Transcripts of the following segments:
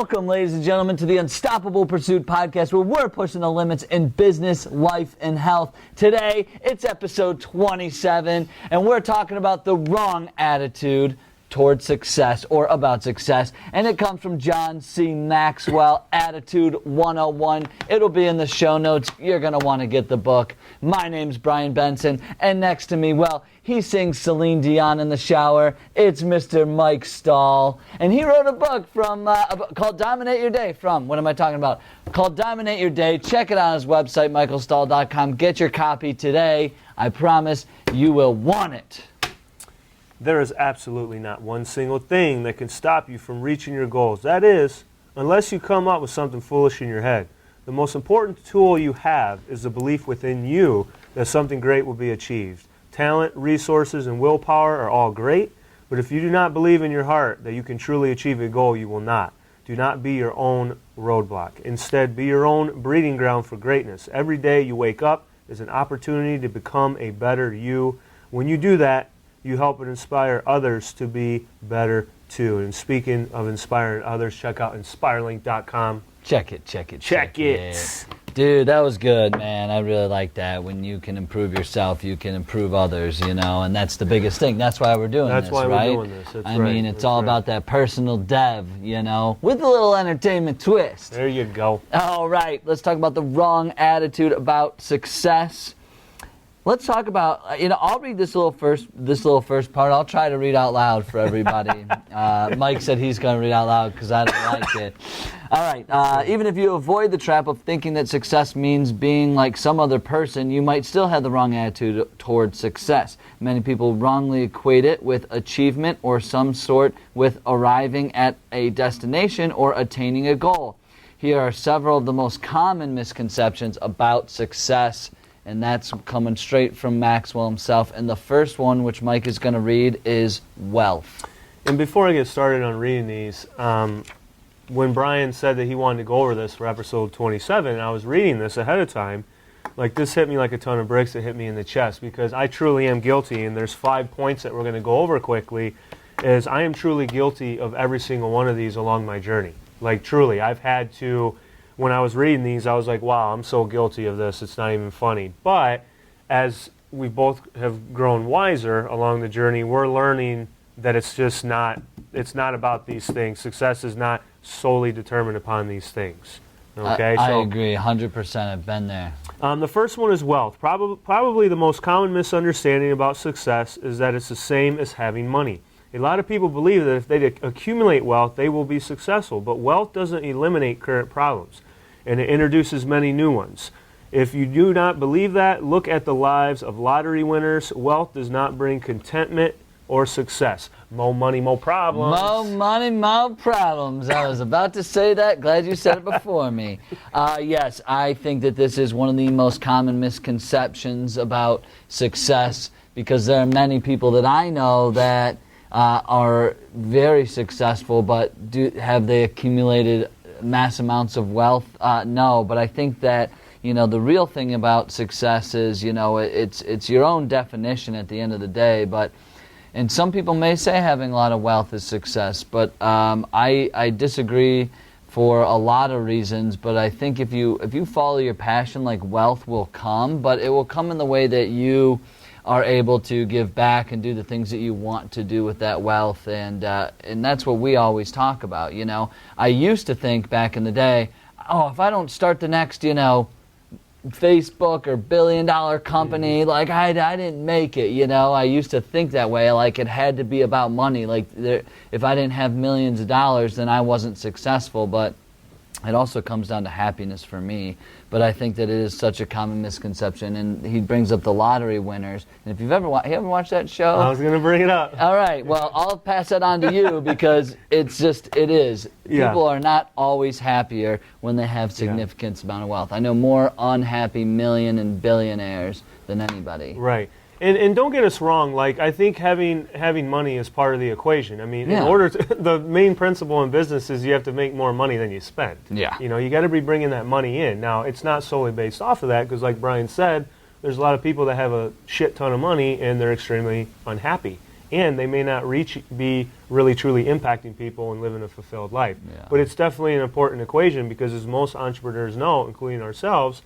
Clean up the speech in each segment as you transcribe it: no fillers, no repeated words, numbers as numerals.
Welcome, ladies and gentlemen, to the Unstoppable Pursuit podcast, where we're pushing the limits in business, life, and health. Today, it's episode 27, and we're talking about the wrong attitude toward success, or about success, and it comes from John C. Maxwell, Attitude 101. It'll be in the show notes. You're going to want to get the book. My name's Brian Benson, and next to me, well, he sings Celine Dion in the shower. It's Mr. Mike Stull, and he wrote a book called Dominate Your Day called Dominate Your Day. Check it out on his website, michaelstull.com. Get your copy today. I promise you will want it. There is absolutely not one single thing that can stop you from reaching your goals. That is, unless you come up with something foolish in your head. The most important tool you have is the belief within you that something great will be achieved. Talent, resources, and willpower are all great, but if you do not believe in your heart that you can truly achieve a goal, you will not. Do not be your own roadblock. Instead, be your own breeding ground for greatness. Every day you wake up is an opportunity to become a better you. When you do that, you help and inspire others to be better too. And speaking of inspiring others, check out inspirelink.com. Check it. Dude, that was good, man. I really like that. When you can improve yourself, you can improve others, and that's the biggest thing. That's why we're doing this, right? That's why we're doing this. That's I mean, it's all about that personal dev, with a little entertainment twist. There you go. All right, let's talk about the wrong attitude about success. Let's talk about, I'll read this little first part. I'll try to read out loud for everybody. Mike said he's going to read out loud because I don't like it. All right. Even if you avoid the trap of thinking that success means being like some other person, you might still have the wrong attitude toward success. Many people wrongly equate it with achievement or some sort with arriving at a destination or attaining a goal. Here are several of the most common misconceptions about success. And that's coming straight from Maxwell himself. And the first one, which Mike is going to read, is wealth. And before I get started on reading these, when Brian said that he wanted to go over this for episode 27, I was reading this ahead of time. Like, this hit me like a ton of bricks. It hit me in the chest because I truly am guilty. And there's 5 points that we're going to go over quickly. Is I am truly guilty of every single one of these along my journey. Like, truly, I've had to... When I was reading these, I was like, wow, I'm so guilty of this, it's not even funny. But as we both have grown wiser along the journey, we're learning that it's not about these things. Success is not solely determined upon these things. Okay, I agree, 100%. I've been there. The first one is wealth. Probably the most common misunderstanding about success is that it's the same as having money. A lot of people believe that if they accumulate wealth, they will be successful. But wealth doesn't eliminate current problems, and it introduces many new ones. If you do not believe that, look at the lives of lottery winners. Wealth does not bring contentment or success. More money, more problems. More money, more problems. I was about to say that. Glad you said it before me. Yes, I think that this is one of the most common misconceptions about success because there are many people that I know that are very successful, but have they accumulated mass amounts of wealth? No, but I think that the real thing about success is it's your own definition at the end of the day. And some people may say having a lot of wealth is success, but I disagree for a lot of reasons. But I think if you follow your passion, like, wealth will come, but it will come in the way that you are able to give back and do the things that you want to do with that wealth, and that's what we always talk about. I used to think back in the day, if I don't start the next Facebook or billion-dollar company, like I didn't make it. I used to think that way, like it had to be about money. Like if I didn't have millions of dollars, then I wasn't successful. But it also comes down to happiness for me. But I think that it is such a common misconception. And he brings up the lottery winners. And if you ever watched that show? I was going to bring it up. All right. Well, I'll pass that on to you because it is. Yeah. People are not always happier when they have significant amount of wealth. I know more unhappy million and billionaires than anybody. Right. And don't get us wrong, like, I think having money is part of the equation. I mean, in order to, the main principle in business is you have to make more money than you spend. Yeah. You got to be bringing that money in. Now, it's not solely based off of that because, like Brian said, there's a lot of people that have a shit ton of money and they're extremely unhappy. and they may not be really truly impacting people and living a fulfilled life. Yeah. But it's definitely an important equation because, as most entrepreneurs know, including ourselves,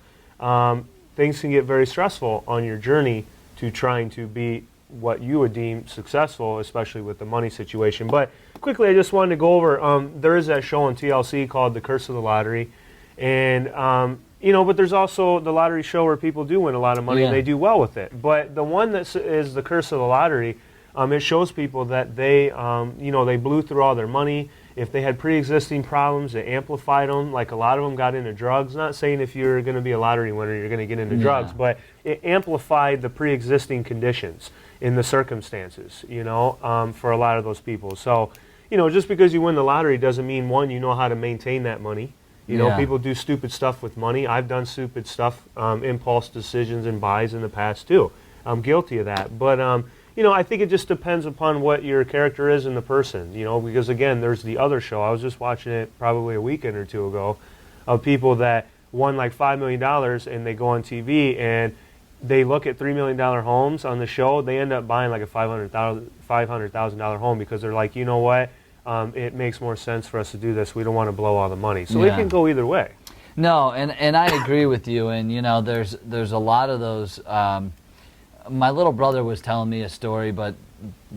things can get very stressful on your journey to trying to be what you would deem successful, especially with the money situation. But quickly, I just wanted to go over, there is that show on TLC called The Curse of the Lottery. And, but there's also the lottery show where people do win a lot of money and they do well with it. But the one that is The Curse of the Lottery, it shows people that they blew through all their money. If they had pre-existing problems, it amplified them. Like a lot of them got into drugs. Not saying if you're going to be a lottery winner, you're going to get into drugs, but it amplified the pre-existing conditions in the circumstances, for a lot of those people. So, just because you win the lottery doesn't mean, one, you know how to maintain that money. People do stupid stuff with money. I've done stupid stuff, impulse decisions and buys in the past too. I'm guilty of that. But, I think it just depends upon what your character is in the person, because again, there's the other show. I was just watching it probably a weekend or two ago of people that won like $5 million and they go on TV and they look at $3 million homes on the show. They end up buying like a $500,000 home because they're like, you know what? It makes more sense for us to do this. We don't want to blow all the money. So it can go either way. No, and I agree with you. And there's a lot of those. My little brother was telling me a story, but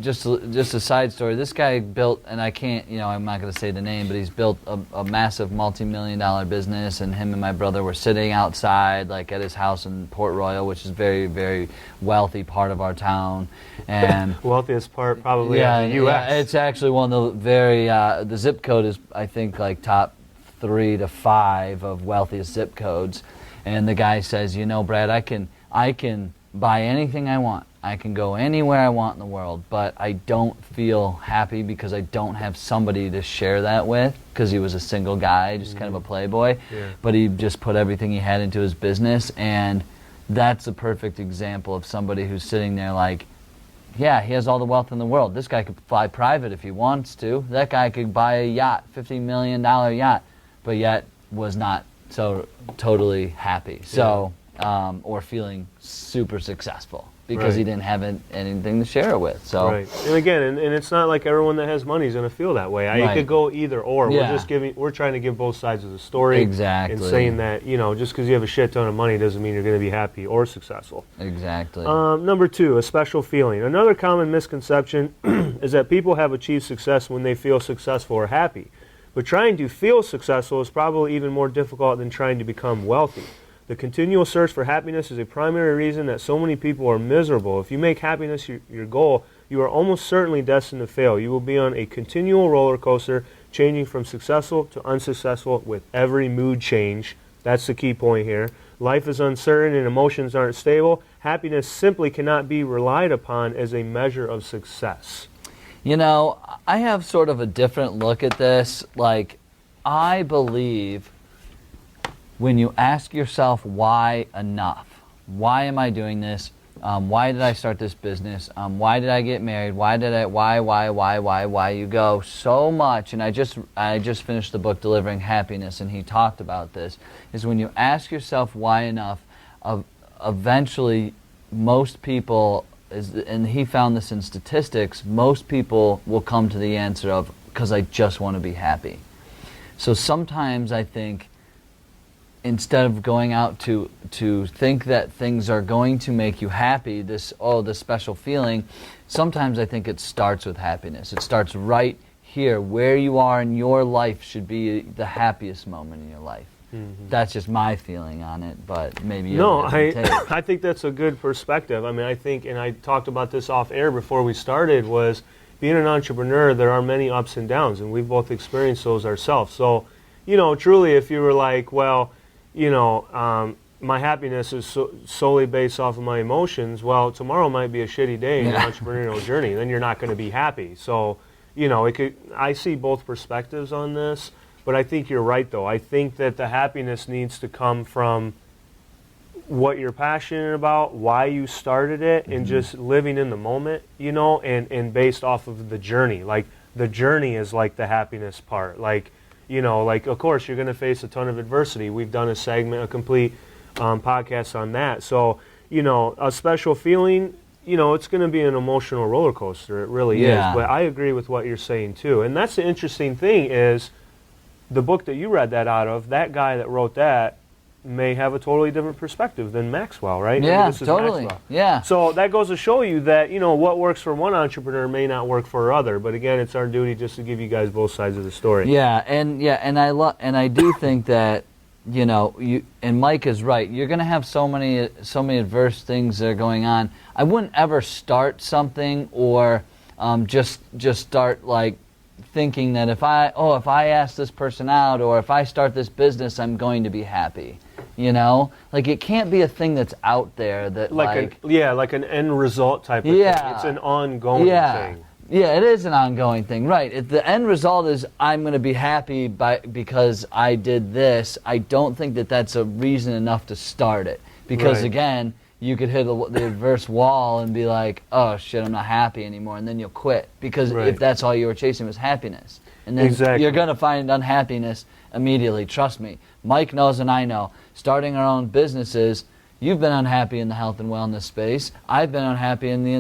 just a side story. This guy built, and I can't, I'm not going to say the name, but he's built a massive multi-million-dollar business, and him and my brother were sitting outside, like at his house in Port Royal, which is very, very wealthy part of our town, and wealthiest part probably of the U.S. Yeah, it's actually one of the very. The zip code is, I think, like top 3 to 5 of wealthiest zip codes, and the guy says, Brad, I can buy anything I want. I can go anywhere I want in the world, but I don't feel happy because I don't have somebody to share that with, because he was a single guy, just kind of a playboy. Yeah. But he just put everything he had into his business, and that's a perfect example of somebody who's sitting there like, yeah, he has all the wealth in the world. This guy could fly private if he wants to. That guy could buy a yacht, $50 million yacht, but yet was not so totally happy. So. Or feeling super successure because he didn't have anything to share it with. So, and again, and it's not like everyone that has money is going to feel that way. It could go either or. Yeah. We're trying to give both sides of the story. Exactly. And saying that just because you have a shit ton of money doesn't mean you're going to be happy or successful. Exactly. Number 2, a special feeling. Another common misconception is that people have achieved success when they feel successful or happy. But trying to feel successful is probably even more difficult than trying to become wealthy. The continual search for happiness is a primary reason that so many people are miserable. If you make happiness your goal, you are almost certainly destined to fail. You will be on a continual roller coaster, changing from successful to unsuccessful with every mood change. That's the key point here. Life is uncertain and emotions aren't stable. Happiness simply cannot be relied upon as a measure of success. I have sort of a different look at this. Like, I believe when you ask yourself why enough, why am I doing this? Why did I start this business? Why did I get married? Why you go so much. And I just finished the book Delivering Happiness, and he talked about this, is when you ask yourself why enough, eventually most people, and he found this in statistics, most people will come to the answer of, because I just want to be happy. So sometimes I think, instead of going out to think that things are going to make you happy, this special feeling, sometimes I think it starts with happiness. It starts right here. Where you are in your life should be the happiest moment in your life. Mm-hmm. That's just my feeling on it, but maybe you I think that's a good perspective. I mean, I think, and I talked about this off air before we started, was being an entrepreneur, there are many ups and downs, and we've both experienced those ourselves. So, truly, if you were like, well, my happiness is solely based off of my emotions, well, tomorrow might be a shitty day in your entrepreneurial journey. Then you're not going to be happy. So, I see both perspectives on this, but I think you're right, though. I think that the happiness needs to come from what you're passionate about, why you started it, and just living in the moment, and based off of the journey. Like, the journey is like the happiness part. Like, of course, you're going to face a ton of adversity. We've done a complete podcast on that. So, a special feeling, it's going to be an emotional roller coaster. It really is. But I agree with what you're saying too. And that's the interesting thing is the book that you read that out of, that guy that wrote that may have a totally different perspective than Maxwell, right? Yeah, this is totally. Maxwell. Yeah. So that goes to show you that, what works for one entrepreneur may not work for other. But again, it's our duty just to give you guys both sides of the story. And I do think that, and Mike is right. You're going to have so many adverse things that are going on. I wouldn't ever start something or just start like thinking that if I ask this person out or if I start this business, I'm going to be happy. Like it can't be a thing that's out there that like an end result type of thing. It's an ongoing thing. Yeah, it is an ongoing thing, right? If the end result is I'm going to be happy because I did this, I don't think that that's a reason enough to start it. Because again, you could hit the adverse wall and be like, oh shit, I'm not happy anymore, and then you'll quit. Because if that's all you were chasing was happiness. And then you're going to find unhappiness immediately, trust me. Mike knows and I know. Starting our own businesses, you've been unhappy in the health and wellness space. I've been unhappy in the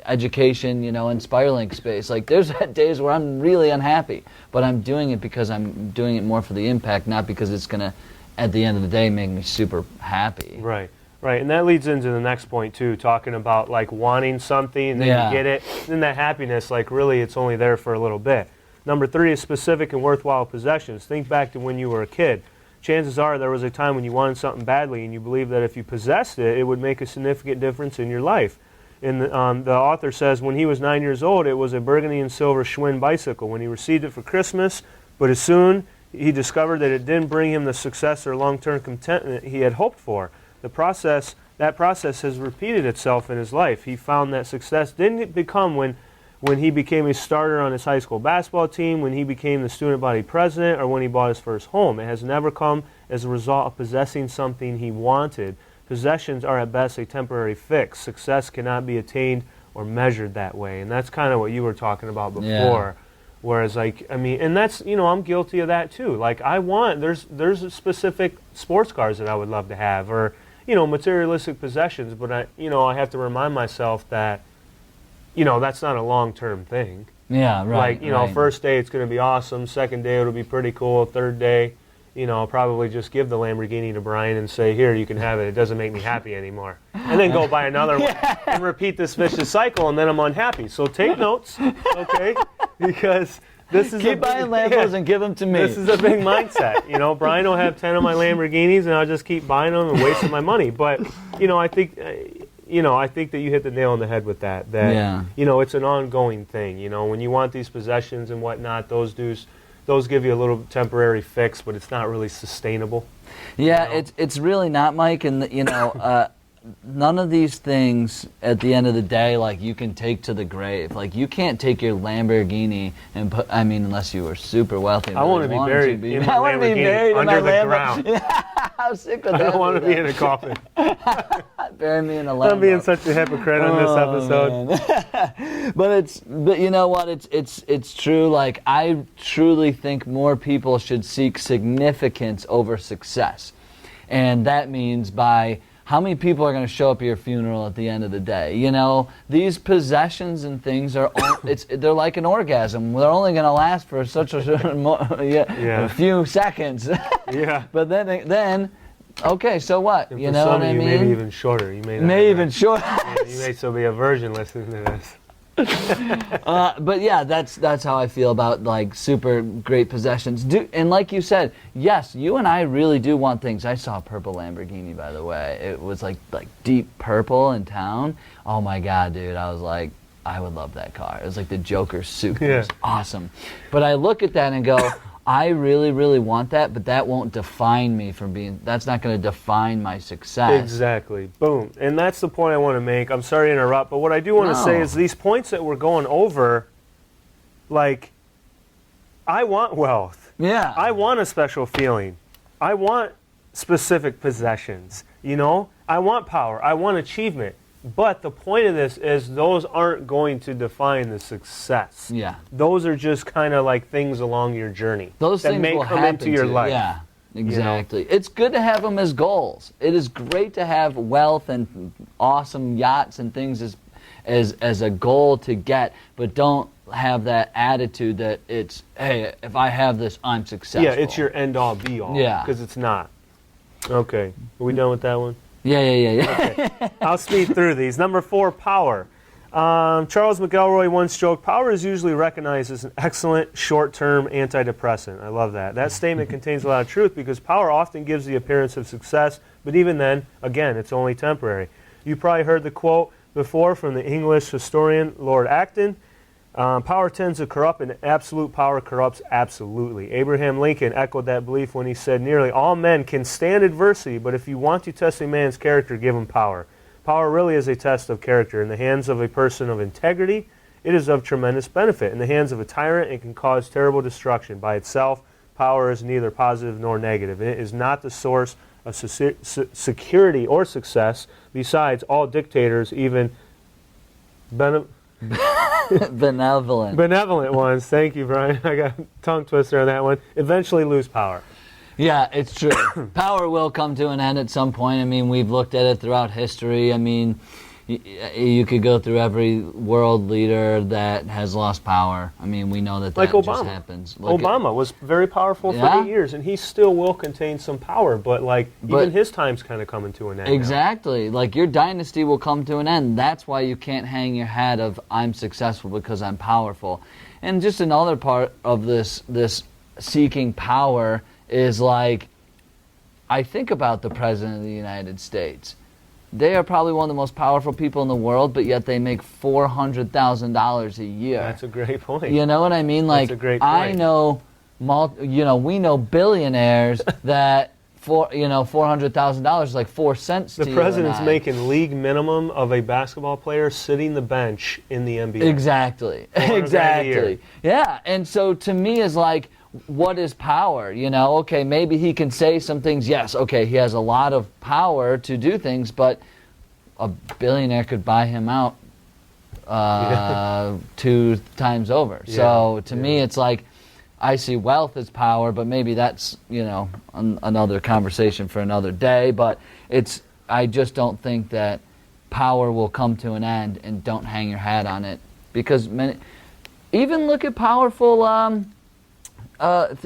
education, Inspirelink space. Like there's days where I'm really unhappy, but I'm doing it because I'm doing it more for the impact, not because it's going to, at the end of the day, make me super happy. Right. And that leads into the next point too, talking about like wanting something and then you get it. Then that happiness, like really it's only there for a little bit. Number 3 is specific and worthwhile possessions. Think back to when you were a kid. Chances are there was a time when you wanted something badly and you believed that if you possessed it, it would make a significant difference in your life. And the author says when he was 9 years old, it was a burgundy and silver Schwinn bicycle. When he received it for Christmas, but as soon he discovered that it didn't bring him the success or long-term contentment he had hoped for. That process has repeated itself in his life. He found that success didn't become when he became a starter on his high school basketball team, when he became the student body president, or when he bought his first home. It has never come as a result of possessing something he wanted. Possessions are at best a temporary fix. Success cannot be attained or measured that way. And that's kind of what you were talking about before. Yeah. Whereas, and that's, I'm guilty of that too. Like, there's specific sports cars that I would love to have, or, materialistic possessions, but I have to remind myself that, that's not a long-term thing. Yeah, right. Like, first day it's going to be awesome. Second day it'll be pretty cool. Third day, I'll probably just give the Lamborghini to Brian and say, here, you can have it. It doesn't make me happy anymore. And then go buy another one and repeat this vicious cycle, and then I'm unhappy. So take notes, okay? Because this is keep buying Lambos and give them to me. This is a big mindset. Brian will have 10 of my Lamborghinis, and I'll just keep buying them and wasting my money. But, I think that you hit the nail on the head with that. It's an ongoing thing. When you want these possessions and whatnot, those give you a little temporary fix, but it's not really sustainable. Yeah, it's really not, Mike. And none of these things at the end of the day, like, you can take to the grave. Like, you can't take your Lamborghini and put, unless you were super wealthy. I want to be buried in my Lamborghini under the ground. How sick would that be? I don't want to be in a coffin. Bury me in a Lambo. I'm being such a hypocrite on this episode. But you know what? It's true. Like, I truly think more people should seek significance over success. And that means by how many people are going to show up at your funeral at the end of the day? These possessions and things they're like an orgasm. They're only going to last for a few seconds. Yeah. But then, okay, so what? And you know what I mean? Maybe even shorter. You may even shorter. You may still be a virgin listening to this. But yeah, that's how I feel about like super great possessions. And like you said, yes, you and I really do want things. I saw a purple Lamborghini, by the way. It was like deep purple in town. Oh my God, dude! I was like, I would love that car. It was like the Joker's suit. It was awesome. But I look at that and go, I really, really want that, but that won't define me that's not going to define my success. Exactly. Boom. And that's the point I want to make. I'm sorry to interrupt, but what I do want to say is these points that we're going over, like, I want wealth. Yeah. I want a special feeling. I want specific possessions. I want power. I want achievement. But the point of this is those aren't going to define the success. Yeah. Those are just kind of like things along your journey. Those that things may will come happen into your life. Yeah. Exactly. It's good to have them as goals. It is great to have wealth and awesome yachts and things as a goal to get, but don't have that attitude that it's, hey, if I have this, I'm successful. Yeah, it's your end-all, be-all. Yeah. Because it's not. Okay. Are we done with that one? Yeah. Okay. I'll speed through these. Number 4, power. Charles McElroy once joked, power is usually recognized as an excellent short-term antidepressant. I love that. That statement contains a lot of truth because power often gives the appearance of success, but even then, again, it's only temporary. You probably heard the quote before from the English historian Lord Acton. Power tends to corrupt, and absolute power corrupts absolutely. Abraham Lincoln echoed that belief when he said, nearly all men can stand adversity, but if you want to test a man's character, give him power. Power really is a test of character. In the hands of a person of integrity, it is of tremendous benefit. In the hands of a tyrant, it can cause terrible destruction. By itself, power is neither positive nor negative. It is not the source of security or success. Besides, all dictators, even benevolent ones, thank you, Brian, I got a tongue twister on that one, eventually lose power. Yeah, it's true. Power will come to an end at some point. I mean, we've looked at it throughout history. I mean, you could go through every world leader that has lost power. I mean, we know that like just Obama. happens. Obama was very powerful for 8 years, and he still will contain some power, but even his time's kind of coming to an end. Exactly. Now. Like, your dynasty will come to an end. That's why you can't hang your hat of, I'm successful because I'm powerful. And just another part of this seeking power is like, I think about the President of the United States. They are probably one of the most powerful people in the world, but yet they make $400,000 a year. That's a great point. You know what I mean? Like, that's a great point. I know, we know billionaires that $400,000 is like 4 cents to you. The president's making league minimum of a basketball player sitting the bench in the NBA. Exactly. Exactly. Yeah. And so to me is like, what is power? Okay, maybe he can say some things. Yes, okay, he has a lot of power to do things, but a billionaire could buy him out 2 times over. Yeah, so to me, it's like, I see wealth as power, but maybe that's, another conversation for another day. But I just don't think that power will come to an end, and don't hang your hat on it. Because even look at powerful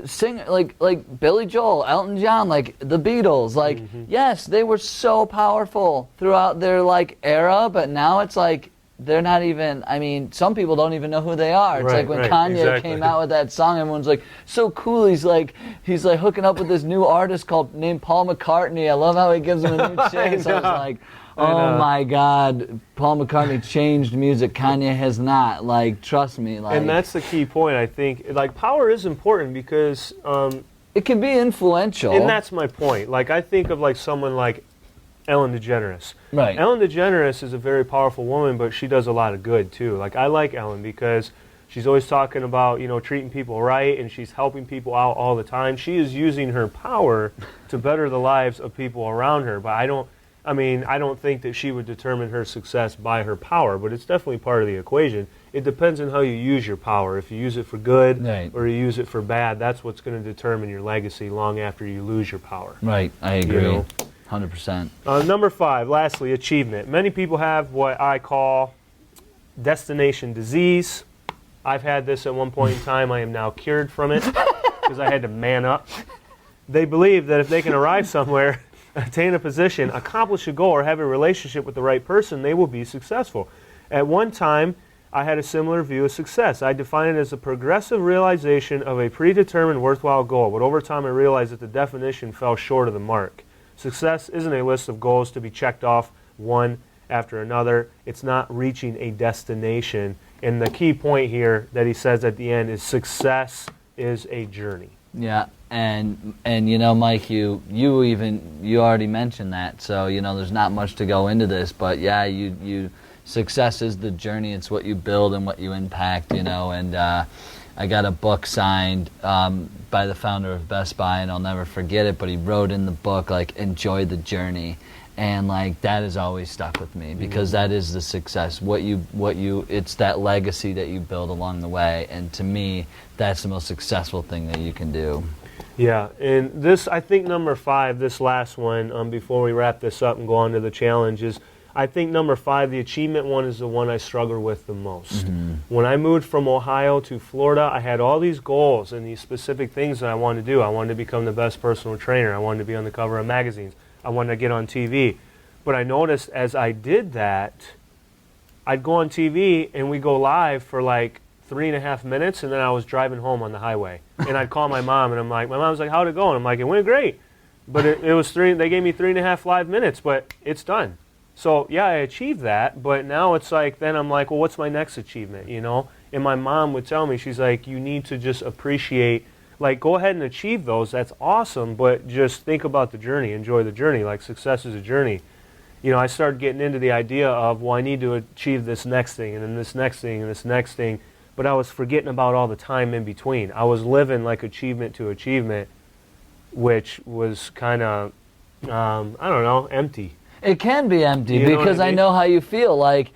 singer like Billy Joel, Elton John, like the Beatles, like yes, they were so powerful throughout their era, but now it's like they're not even, I mean, some people don't even know who they are. It's like when Kanye came out with that song, everyone's like, so cool, he's like hooking up with this new artist named Paul McCartney. I love how he gives him a new chance. I was like, oh my God, Paul McCartney changed music. Kanye has not. Like, trust me. And that's the key point, I think. Like, power is important because it can be influential. And that's my point. Like, I think of someone like Ellen DeGeneres. Right. Ellen DeGeneres is a very powerful woman, but she does a lot of good too. Like, I like Ellen because she's always talking about, treating people right, and she's helping people out all the time. She is using her power to better the lives of people around her, but I don't think that she would determine her success by her power, but it's definitely part of the equation. It depends on how you use your power. If you use it for good or you use it for bad, that's what's going to determine your legacy long after you lose your power. Right, I agree. 100%. Number 5, lastly, achievement. Many people have what I call destination disease. I've had this at one point in time. I am now cured from it because I had to man up. They believe that if they can arrive somewhere, attain a position, accomplish a goal, or have a relationship with the right person, they will be successful. At one time, I had a similar view of success. I define it as a progressive realization of a predetermined worthwhile goal, but over time I realized that the definition fell short of the mark. Success isn't a list of goals to be checked off one after another. It's not reaching a destination. And the key point here that he says at the end is success is a journey. Yeah, and Mike, you already mentioned that, so there's not much to go into this, but yeah, you success is the journey. It's what you build and what you impact, and I got a book signed by the founder of Best Buy, and I'll never forget it, but he wrote in the book enjoy the journey. And that has always stuck with me because that is the success. It's that legacy that you build along the way. And to me, that's the most successful thing that you can do. Yeah, and this, I think number 5, this last one, before we wrap this up and go on to the challenge, is I think number 5, the achievement one, is the one I struggle with the most. When I moved from Ohio to Florida, I had all these goals and these specific things that I wanted to do. I wanted to become the best personal trainer. I wanted to be on the cover of magazines. I wanted to get on TV. But I noticed as I did that, I'd go on TV and we'd go live for like 3.5 minutes, and then I was driving home on the highway. And I'd call my mom, and my mom's like, how'd it go? And I'm like, it went great. But it was they gave me 3.5 live minutes, but it's done. So yeah, I achieved that, but now it's like, then I'm like, well, what's my next achievement, you know? And my mom would tell me, she's like, you need to just appreciate, like, go ahead and achieve those, that's awesome, but just think about the journey, enjoy the journey, like success is a journey. You know, I started getting into the idea of, well, I need to achieve this next thing, and then this next thing, and this next thing, but I was forgetting about all the time in between. I was living like achievement to achievement, which was kind of, I don't know, empty. It can be empty, You know because what I I mean? know how you feel. Like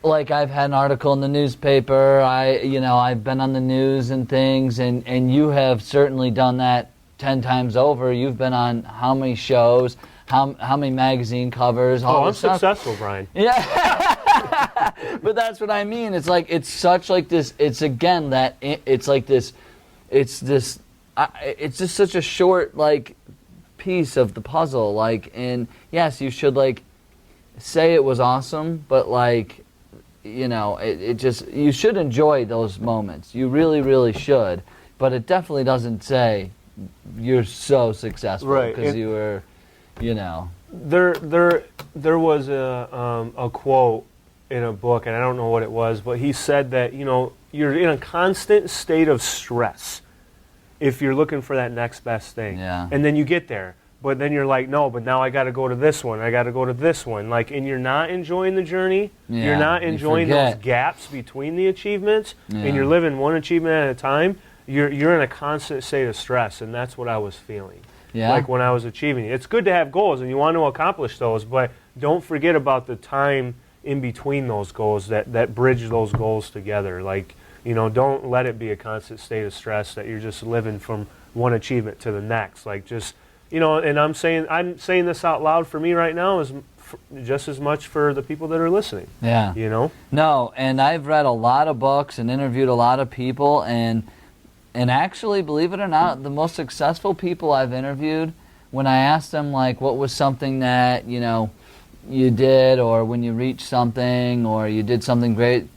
I've had an article in the newspaper. I've been on the news and things, and you have certainly done that 10 times over. You've been on how many shows, how many magazine covers, all I'm this stuff. successful, Brian. Yeah. But that's what I mean. It's like, it's such like this, it's again that, it's like this, it's just such a short, like, piece of the puzzle. Like, and yes, you should, like, say it was awesome, but, like, you know, you should enjoy those moments. You really, really should. But it definitely doesn't say you're so successful because you were, you know. There was a quote in a book, and I don't know what it was, but he said that, you know, you're in a constant state of stress if you're looking for that next best thing. Yeah. And then you get there, but then you're like, no, but now I got to go to this one, I got to go to this one. Like, and you're not enjoying the journey. Yeah, you're not enjoying those forget. gaps between the achievements, Yeah. and you're living one achievement at a time. You're in a constant state of stress, and that's what I was feeling. Yeah. Like when I was achieving it. It's good to have goals, and you want to accomplish those, but don't forget about the time in between those goals that bridge those goals together. Like, you know, don't let it be a constant state of stress that you're just living from one achievement to the next. Like, just, you know, and I'm saying this out loud for me right now is just as much for the people that are listening. Yeah. You know? No, and I've read a lot of books and interviewed a lot of people, and actually, believe it or not, the most successful people I've interviewed, when I asked them, like, what was something that, you know, you did, or when you reached something, or you did something great,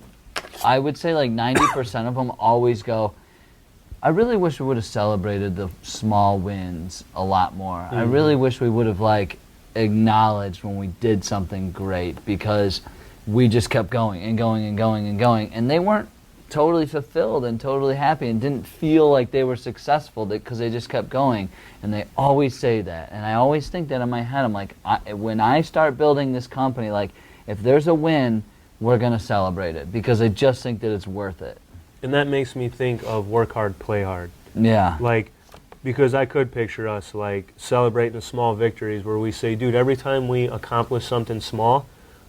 I would say like 90% of them always go, I really wish we would have celebrated the small wins a lot more. Mm-hmm. I really wish we would have, like, acknowledged when we did something great, because we just kept going and going and going and going, and they weren't totally fulfilled and totally happy and didn't feel like they were successful because they just kept going. And they always say that, and I always think that in my head. I'm like, when I start building this company, like, if there's a win, we're going to celebrate it, because I just think that it's worth it. And that makes me think of work hard, play hard. Yeah. Like, because I could picture us, like, celebrating the small victories where we say, dude, every time we accomplish something small,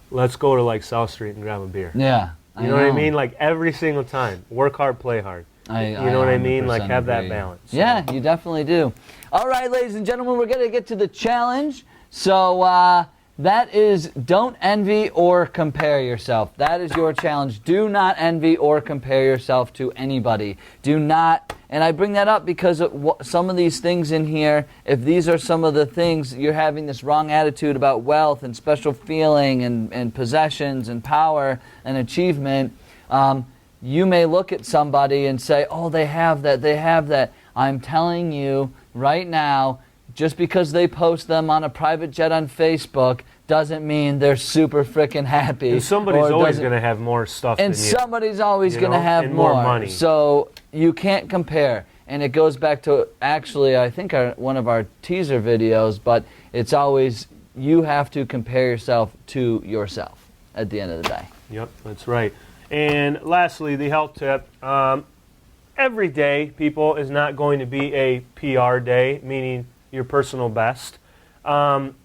let's go to, like, South Street and grab a beer. Yeah. You know what I mean? Like, every single time. Work hard, play hard. You know what I mean? Like, have that balance. So. Yeah, you definitely do. All right, ladies and gentlemen, we're going to get to the challenge. So that is, don't envy or compare yourself. That is your challenge. Do not envy or compare yourself to anybody. Do not. And I bring that up because some of these things in here, if these are some of the things, you're having this wrong attitude about wealth and special feeling and possessions and power and achievement, you may look at somebody and say, oh, they have that, they have that. I'm telling you right now, just because they post them on a private jet on Facebook doesn't mean they're super freaking happy. And somebody's always going to have more stuff than you. And somebody's always going to have and more money. So you can't compare. And it goes back to, actually, I think one of our teaser videos, but it's always, you have to compare yourself to yourself at the end of the day. Yep, that's right. And lastly, the health tip. Every day, people, is not going to be a PR day, meaning your personal best. Every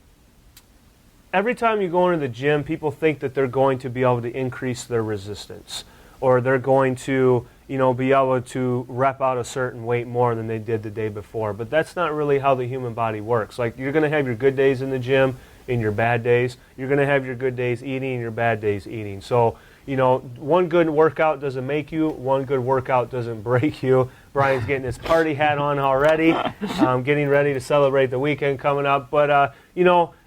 time you go into the gym, people think that they're going to be able to increase their resistance, or they're going to, be able to rep out a certain weight more than they did the day before. But that's not really how the human body works. Like, you're going to have your good days in the gym and your bad days. You're going to have your good days eating and your bad days eating. So, one good workout doesn't make you, one good workout doesn't break you. Brian's getting his party hat on already, getting ready to celebrate the weekend coming up. But,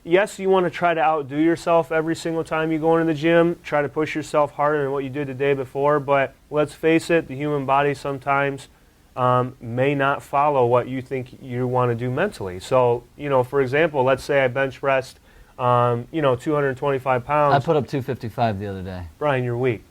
yes, you want to try to outdo yourself every single time you go into the gym. Try to push yourself harder than what you did the day before. But let's face it, the human body sometimes may not follow what you think you want to do mentally. So, for example, let's say I bench pressed 225 pounds. I put up 255 the other day. Brian, you're weak.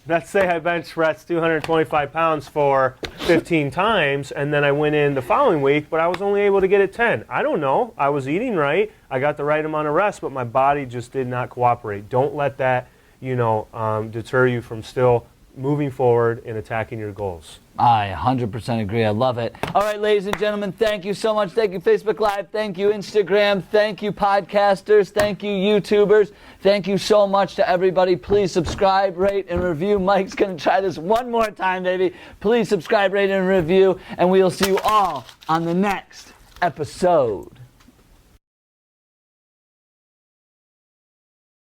Let's say I bench pressed 225 pounds for 15 times, and then I went in the following week, but I was only able to get it 10. I don't know. I was eating right. I got the right amount of rest, but my body just did not cooperate. Don't let that, deter you from still moving forward and attacking your goals. I 100% agree. I love it. All right, ladies and gentlemen, thank you so much. Thank you, Facebook Live. Thank you, Instagram. Thank you, podcasters. Thank you, YouTubers. Thank you so much to everybody. Please subscribe, rate, and review. Mike's going to try this one more time, baby. Please subscribe, rate, and review, and we'll see you all on the next episode.